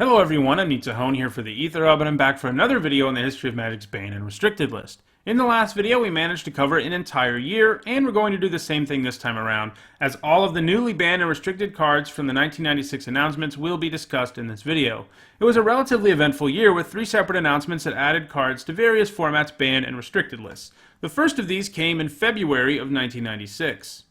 Hello everyone, I'm Nizzahon here for the Aether Hub, and I'm back for another video on the history of Magic's banned and restricted list. In the last video, we managed to cover an entire year, and we're going to do the same thing this time around, as all of the newly banned and restricted cards from the 1996 announcements will be discussed in this video. It was a relatively eventful year with 3 separate announcements that added cards to various formats' banned and restricted lists. The first of these came in February of 1996.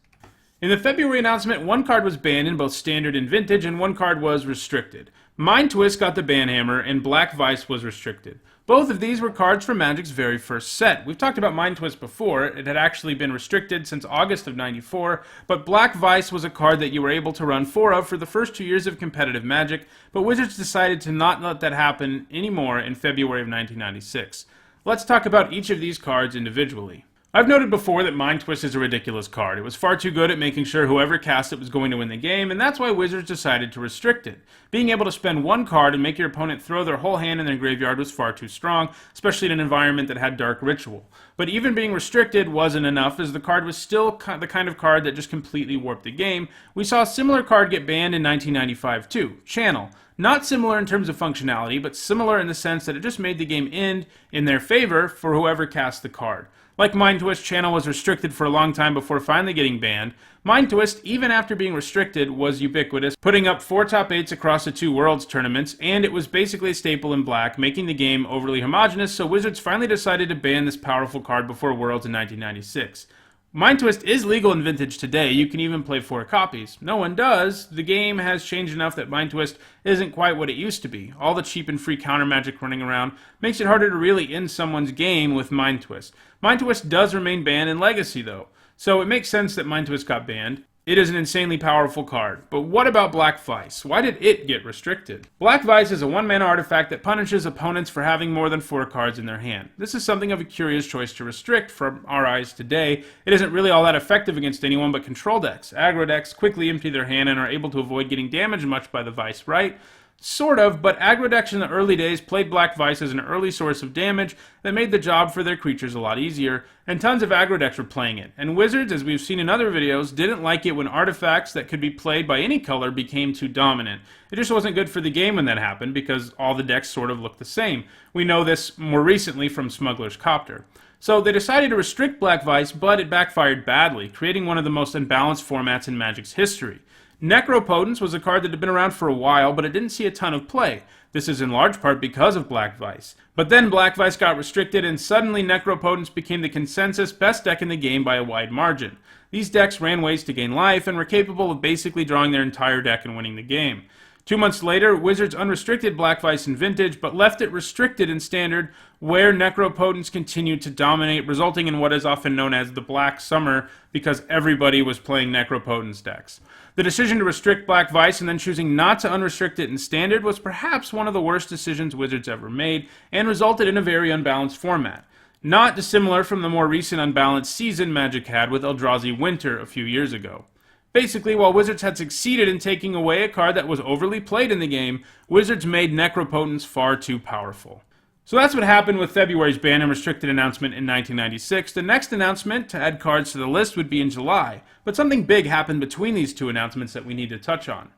In the February announcement, 1 card was banned in both Standard and Vintage, and 1 card was restricted. Mind Twist got the ban hammer, and Black Vise was restricted. Both of these were cards from Magic's very first set. We've talked about Mind Twist before. It had actually been restricted since August of '94, but Black Vise was a card that you were able to run 4 of for the first 2 years of competitive Magic, but Wizards decided to not let that happen anymore in February of 1996. Let's talk about each of these cards individually. I've noted before that Mind Twist is a ridiculous card. It was far too good at making sure whoever cast it was going to win the game, and that's why Wizards decided to restrict it. Being able to spend 1 card and make your opponent throw their whole hand in their graveyard was far too strong, especially in an environment that had Dark Ritual. But even being restricted wasn't enough, as the card was still the kind of card that just completely warped the game. We saw a similar card get banned in 1995 too, Channel. Not similar in terms of functionality, but similar in the sense that it just made the game end in their favor for whoever cast the card. Like Mind Twist, Channel was restricted for a long time before finally getting banned. Mind Twist, even after being restricted, was ubiquitous, putting up 4 top 8s across the 2 Worlds tournaments, and it was basically a staple in Black, making the game overly homogeneous, so Wizards finally decided to ban this powerful card before Worlds in 1996. Mind Twist is legal in Vintage today. You can even play 4 copies. No one does. The game has changed enough that Mind Twist isn't quite what it used to be. All the cheap and free counter magic running around makes it harder to really end someone's game with Mind Twist. Mind Twist does remain banned in Legacy though, so it makes sense that Mind Twist got banned. It is an insanely powerful card. But what about Black Vise? Why did it get restricted? Black Vise is a 1-mana artifact that punishes opponents for having more than 4 cards in their hand. This is something of a curious choice to restrict from our eyes today. It isn't really all that effective against anyone but control decks. Aggro decks quickly empty their hand and are able to avoid getting damaged much by the Vise, right? Sort of, but aggro decks in the early days played Black Vise as an early source of damage that made the job for their creatures a lot easier, and tons of aggro decks were playing it. And Wizards, as we've seen in other videos, didn't like it when artifacts that could be played by any color became too dominant. It just wasn't good for the game when that happened, because all the decks sort of looked the same. We know this more recently from Smuggler's Copter. So they decided to restrict Black Vise, but it backfired badly, creating one of the most unbalanced formats in Magic's history. Necro Potence was a card that had been around for a while, but it didn't see a ton of play. This is in large part because of Black Vise. But then Black Vise got restricted, and suddenly Necro Potence became the consensus best deck in the game by a wide margin. These decks ran ways to gain life, and were capable of basically drawing their entire deck and winning the game. 2 months later, Wizards unrestricted Black Vise in Vintage, but left it restricted in Standard, where Necro Potence continued to dominate, resulting in what is often known as the Black Summer, because everybody was playing Necro Potence decks. The decision to restrict Black Vise and then choosing not to unrestrict it in Standard was perhaps one of the worst decisions Wizards ever made, and resulted in a very unbalanced format. Not dissimilar from the more recent unbalanced season Magic had with Eldrazi Winter a few years ago. Basically, while Wizards had succeeded in taking away a card that was overly played in the game, Wizards made Necro Potence far too powerful. So that's what happened with February's ban and restricted announcement in 1996. The next announcement to add cards to the list would be in July, but something big happened between these 2 announcements that we need to touch on.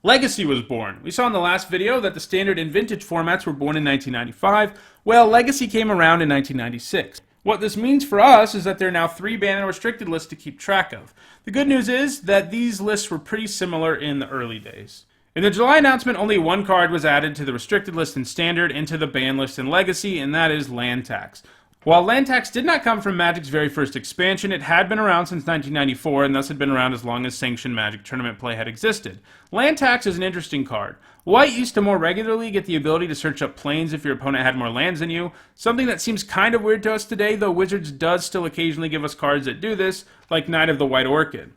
Legacy was born. We saw in the last video that the Standard and Vintage formats were born in 1995. Well, Legacy came around in 1996. What this means for us is that there are now 3 banned and restricted lists to keep track of. The good news is that these lists were pretty similar in the early days. In the July announcement, only 1 card was added to the restricted list in Standard and to the banned list in Legacy, and that is Land Tax. While Land Tax did not come from Magic's very first expansion, it had been around since 1994 and thus had been around as long as sanctioned Magic tournament play had existed. Land Tax is an interesting card. White used to more regularly get the ability to search up planes if your opponent had more lands than you, something that seems kind of weird to us today, though Wizards does still occasionally give us cards that do this, like Knight of the White Orchid.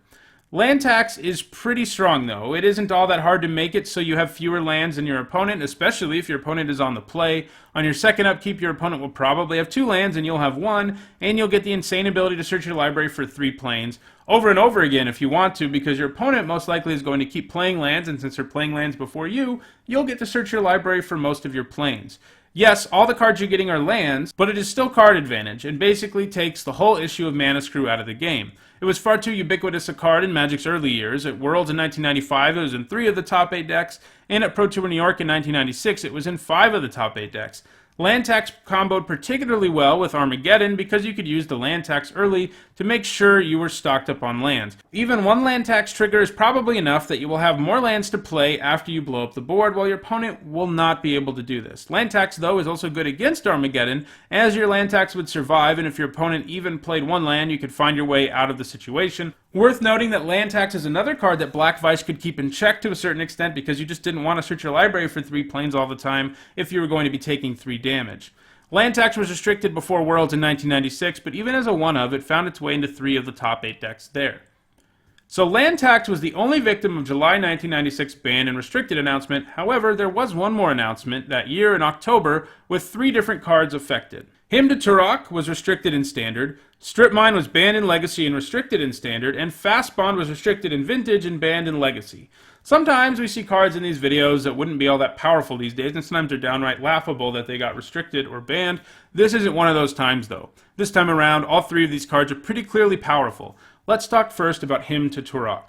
Land Tax is pretty strong though. It isn't all that hard to make it so you have fewer lands than your opponent, especially if your opponent is on the play. On your second upkeep, your opponent will probably have 2 lands and you'll have 1, and you'll get the insane ability to search your library for 3 planes over and over again if you want to, because your opponent most likely is going to keep playing lands, and since they're playing lands before you, you'll get to search your library for most of your planes. Yes, all the cards you're getting are lands, but it is still card advantage, and basically takes the whole issue of mana screw out of the game. It was far too ubiquitous a card in Magic's early years. At Worlds in 1995, it was in 3 of the top 8 decks, and at Pro Tour New York in 1996, it was in 5 of the top 8 decks. Land tax comboed particularly well with Armageddon because you could use the land tax early to make sure you were stocked up on lands. Even one land tax trigger is probably enough that you will have more lands to play after you blow up the board, while your opponent will not be able to do this. Land tax, though, is also good against Armageddon, as your land tax would survive, and if your opponent even played one land, you could find your way out of the situation. Worth noting that land tax is another card that Black Vise could keep in check to a certain extent because you just didn't want to search your library for 3 planes all the time if you were going to be taking 3 damage. Land tax was restricted before Worlds in 1996, but even as a one-of, it found its way into 3 of the top 8 decks there. So land tax was the only victim of July 1996 ban and restricted announcement. However, there was one more announcement that year in October with 3 different cards affected. Hymn to Turok was restricted in Standard, Strip Mine was banned in Legacy and restricted in Standard, and Fast Bond was restricted in Vintage and banned in Legacy. Sometimes we see cards in these videos that wouldn't be all that powerful these days, and sometimes they're downright laughable that they got restricted or banned. This isn't one of those times, though. This time around, all 3 of these cards are pretty clearly powerful. Let's talk first about Hymn to Turok.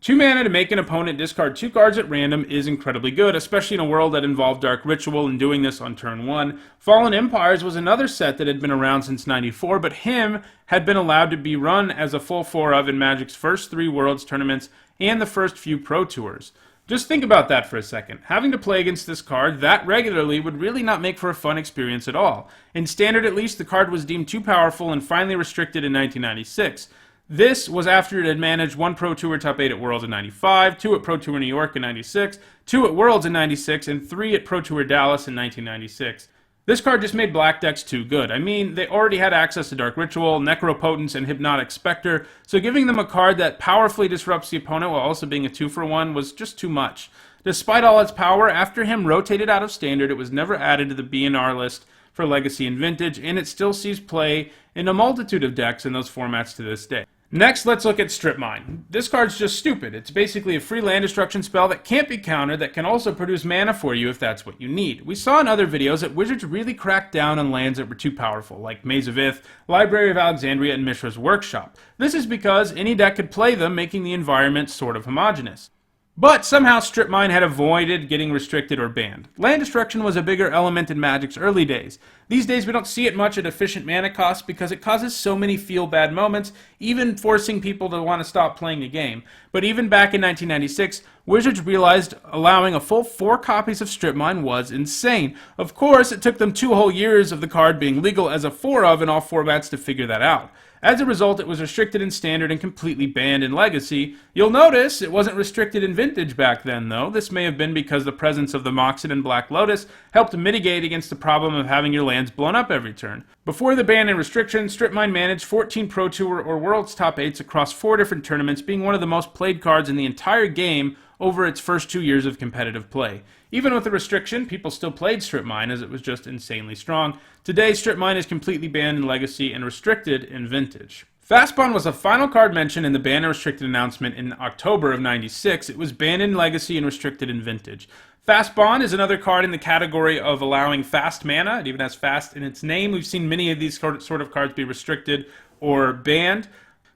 2 mana to make an opponent discard 2 cards at random is incredibly good, especially in a world that involved Dark Ritual and doing this on turn 1. Fallen Empires was another set that had been around since '94, but Hymn had been allowed to be run as a full 4-of in Magic's first 3 Worlds tournaments and the first few Pro Tours. Just think about that for a second. Having to play against this card that regularly would really not make for a fun experience at all. In Standard at least, the card was deemed too powerful and finally restricted in 1996. This was after it had managed 1 Pro Tour top 8 at Worlds in 95, 2 at Pro Tour New York in 96, 2 at Worlds in 96, and 3 at Pro Tour Dallas in 1996. This card just made black decks too good. I mean, they already had access to Dark Ritual, Necro Potence, and Hypnotic Spectre, so giving them a card that powerfully disrupts the opponent while also being a 2-for-1 was just too much. Despite all its power, after Hymn rotated out of Standard, it was never added to the B&R list for Legacy and Vintage, and it still sees play in a multitude of decks in those formats to this day. Next, let's look at Strip Mine. This card's just stupid. It's basically a free land destruction spell that can't be countered that can also produce mana for you if that's what you need. We saw in other videos that Wizards really cracked down on lands that were too powerful, like Maze of Ith, Library of Alexandria, and Mishra's Workshop. This is because any deck could play them, making the environment sort of homogeneous. But somehow Strip Mine had avoided getting restricted or banned. Land destruction was a bigger element in Magic's early days. These days we don't see it much at efficient mana costs because it causes so many feel-bad moments, even forcing people to want to stop playing the game. But even back in 1996, Wizards realized allowing a full 4 copies of Strip Mine was insane. Of course, it took them 2 whole years of the card being legal as a 4-of in all formats to figure that out. As a result, it was restricted in Standard and completely banned in Legacy. You'll notice it wasn't restricted in Vintage back then, though. This may have been because the presence of the Moxen and Black Lotus helped mitigate against the problem of having your lands blown up every turn. Before the ban and restriction, Strip Mine managed 14 Pro Tour or Worlds top 8s across 4 different tournaments, being one of the most played cards in the entire game over its first 2 years of competitive play. Even with the restriction, people still played Strip Mine as it was just insanely strong. Today, Strip Mine is completely banned in Legacy and restricted in Vintage. Fastbond was the final card mentioned in the ban and restricted announcement in October of '96. It was banned in Legacy and restricted in Vintage. Fastbond is another card in the category of allowing fast mana. It even has fast in its name. We've seen many of these sort of cards be restricted or banned.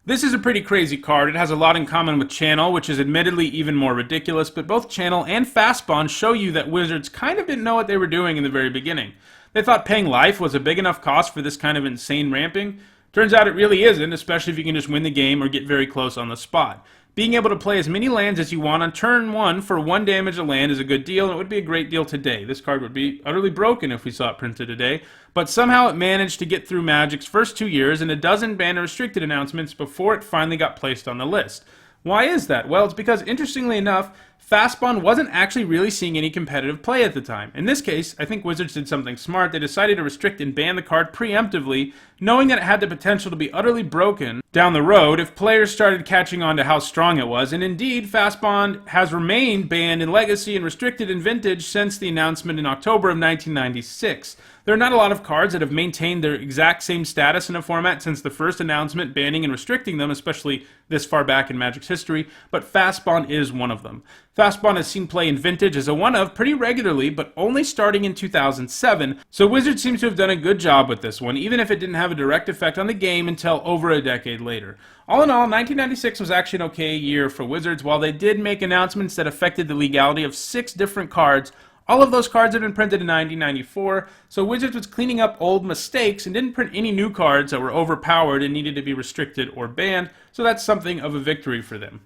This is a pretty crazy card. It has a lot in common with Channel, which is admittedly even more ridiculous, but both Channel and Fastbond show you that Wizards kind of didn't know what they were doing in the very beginning. They thought paying life was a big enough cost for this kind of insane ramping. Turns out it really isn't, especially if you can just win the game or get very close on the spot. Being able to play as many lands as you want on turn 1 for 1 damage a land is a good deal, and it would be a great deal today. This card would be utterly broken if we saw it printed today, but somehow it managed to get through Magic's first 2 years and a dozen ban and restricted announcements before it finally got placed on the list. Why is that? Well, it's because, interestingly enough, Fastbond wasn't actually really seeing any competitive play at the time. In this case, I think Wizards did something smart. They decided to restrict and ban the card preemptively, knowing that it had the potential to be utterly broken down the road if players started catching on to how strong it was. And indeed, Fastbond has remained banned in Legacy and restricted in Vintage since the announcement in October of 1996. There are not a lot of cards that have maintained their exact same status in a format since the first announcement banning and restricting them, especially this far back in Magic's history, but Fastbond is one of them. Fastbond has seen play in Vintage as a one-of pretty regularly, but only starting in 2007, so Wizards seems to have done a good job with this one, even if it didn't have a direct effect on the game until over a decade later. All in all, 1996 was actually an okay year for Wizards. While they did make announcements that affected the legality of 6 different cards, all of those cards had been printed in 1994, so Wizards was cleaning up old mistakes and didn't print any new cards that were overpowered and needed to be restricted or banned, so that's something of a victory for them.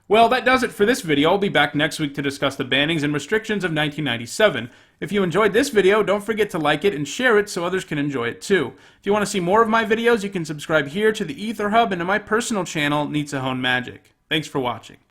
Well, that does it for this video. I'll be back next week to discuss the bannings and restrictions of 1997. If you enjoyed this video, don't forget to like it and share it so others can enjoy it too. If you want to see more of my videos, you can subscribe here to the Aether Hub and to my personal channel, Nizzahon Magic. Thanks for watching.